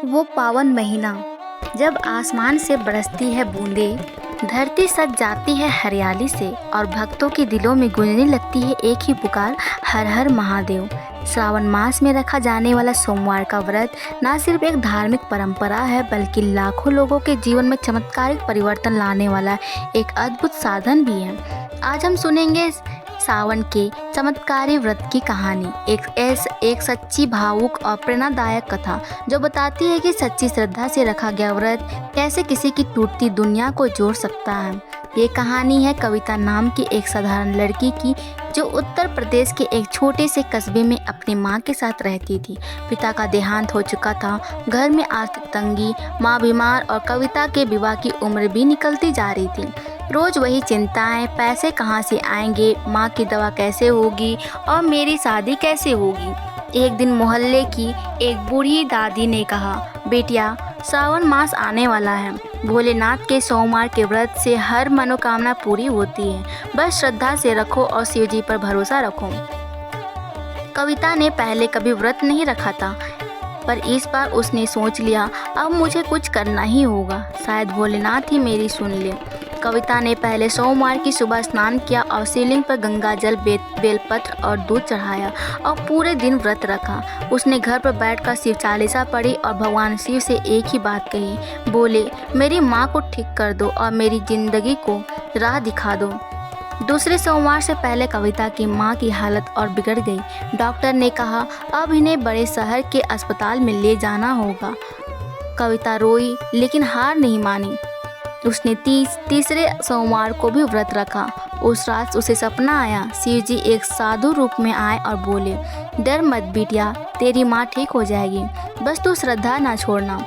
वो पावन महीना जब आसमान से बरसती है बूंदें, धरती सज जाती है हरियाली से और भक्तों के दिलों में गूंजने लगती है एक ही पुकार, हर हर महादेव। श्रावण मास में रखा जाने वाला सोमवार का व्रत न सिर्फ एक धार्मिक परंपरा है बल्कि लाखों लोगों के जीवन में चमत्कारिक परिवर्तन लाने वाला एक अद्भुत साधन भी है। आज हम सुनेंगे सावन के चमत्कारी व्रत की कहानी, एक सच्ची भावुक और प्रेरणादायक कथा जो बताती है कि सच्ची श्रद्धा से रखा गया व्रत कैसे किसी की टूटती दुनिया को जोड़ सकता है। ये कहानी है कविता नाम की एक साधारण लड़की की जो उत्तर प्रदेश के एक छोटे से कस्बे में अपनी माँ के साथ रहती थी। पिता का देहांत हो चुका था, घर में आर्थिक तंगी, माँ बीमार और कविता के विवाह की उम्र भी निकलती जा रही थी। रोज वही चिंताएं, पैसे कहाँ से आएंगे, माँ की दवा कैसे होगी और मेरी शादी कैसे होगी। एक दिन मोहल्ले की एक बूढ़ी दादी ने कहा, बेटिया श्रावण मास आने वाला है, भोलेनाथ के सोमवार के व्रत से हर मनोकामना पूरी होती है, बस श्रद्धा से रखो और शिव जी पर भरोसा रखो। कविता ने पहले कभी व्रत नहीं रखा था पर इस बार उसने सोच लिया अब मुझे कुछ करना ही होगा, शायद भोलेनाथ ही मेरी सुन ले। कविता ने पहले सोमवार की सुबह स्नान किया और शिवलिंग पर गंगा जल, बेलपत्र और दूध चढ़ाया और पूरे दिन व्रत रखा। उसने घर पर बैठकर शिव चालीसा पढ़ी और भगवान शिव से एक ही बात कही, बोले मेरी माँ को ठीक कर दो और मेरी जिंदगी को राह दिखा दो। दूसरे सोमवार से पहले कविता की माँ की हालत और बिगड़ गई। डॉक्टर ने कहा अब इन्हें बड़े शहर के अस्पताल में ले जाना होगा। कविता रोई लेकिन हार नहीं मानी। उसने तीसरे सोमवार को भी व्रत रखा। उस रात उसे सपना आया, शिव जी एक साधु रूप में आए और बोले, डर मत बिटिया, तेरी माँ ठीक हो जाएगी, बस तू श्रद्धा ना छोड़ना।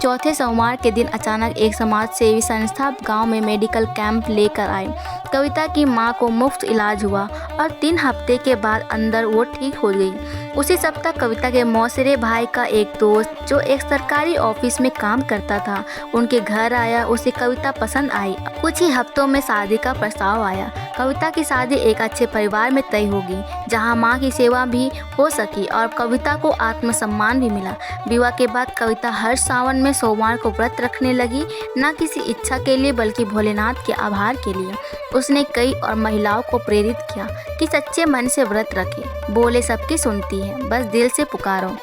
चौथे सोमवार के दिन अचानक एक समाज सेवी संस्था गांव में मेडिकल कैंप लेकर आई। कविता की मां को मुफ्त इलाज हुआ और 3 हफ्ते के बाद अंदर वो ठीक हो गई। उसी सप्ताह कविता के मौसेरे भाई का एक दोस्त जो एक सरकारी ऑफिस में काम करता था उनके घर आया। उसे कविता पसंद आई। कुछ ही हफ्तों में शादी का प्रस्ताव आया। कविता की शादी एक अच्छे परिवार में तय होगी जहां मां की सेवा भी हो सकी और कविता को आत्मसम्मान भी मिला। विवाह के बाद कविता हर सावन में सोमवार को व्रत रखने लगी, न किसी इच्छा के लिए बल्कि भोलेनाथ के आभार के लिए। उसने कई और महिलाओं को प्रेरित किया कि सच्चे मन से व्रत रखें, बोले सबकी सुनती है, बस दिल से पुकारो।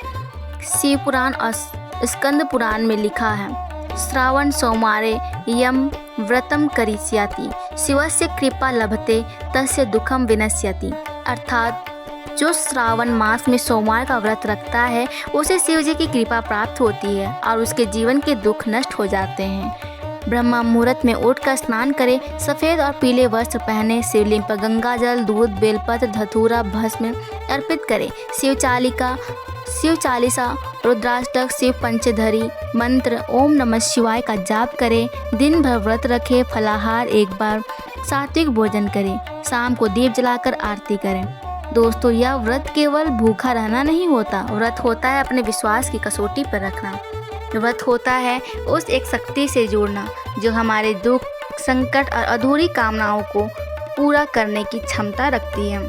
शिव पुराण और स्कंद पुराण में लिखा है, श्रावण सोमवारे यम व्रतम करिष्यति शिवस्य कृपा लभते तस्य दुखम विनश्यति। अर्थात जो श्रावण मास में सोमवार का व्रत रखता है उसे शिव जी की कृपा प्राप्त होती है और उसके जीवन के दुख नष्ट हो जाते हैं। ब्रह्म मुहूर्त में उठकर स्नान करें, सफ़ेद और पीले वस्त्र पहने, शिवलिंग पर गंगा जल, दूध, बेलपत्र, धतूरा, भस्म अर्पित करें। शिव चालीसा, रुद्राष्टक, शिव पंचधरी मंत्र ओम नमः शिवाय का जाप करें। दिन भर व्रत रखें, फलाहार एक बार, सात्विक भोजन करें, शाम को दीप जलाकर आरती करें। दोस्तों, यह व्रत केवल भूखा रहना नहीं होता, व्रत होता है अपने विश्वास की कसौटी पर रखना। व्रत होता है उस एक शक्ति से जुड़ना जो हमारे दुख, संकट और अधूरी कामनाओं को पूरा करने की क्षमता रखती है।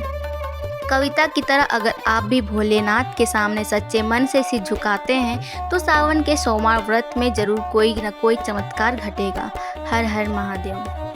कविता की तरह अगर आप भी भोलेनाथ के सामने सच्चे मन से सिर झुकाते हैं तो सावन के सोमवार व्रत में जरूर कोई न कोई चमत्कार घटेगा। हर हर महादेव।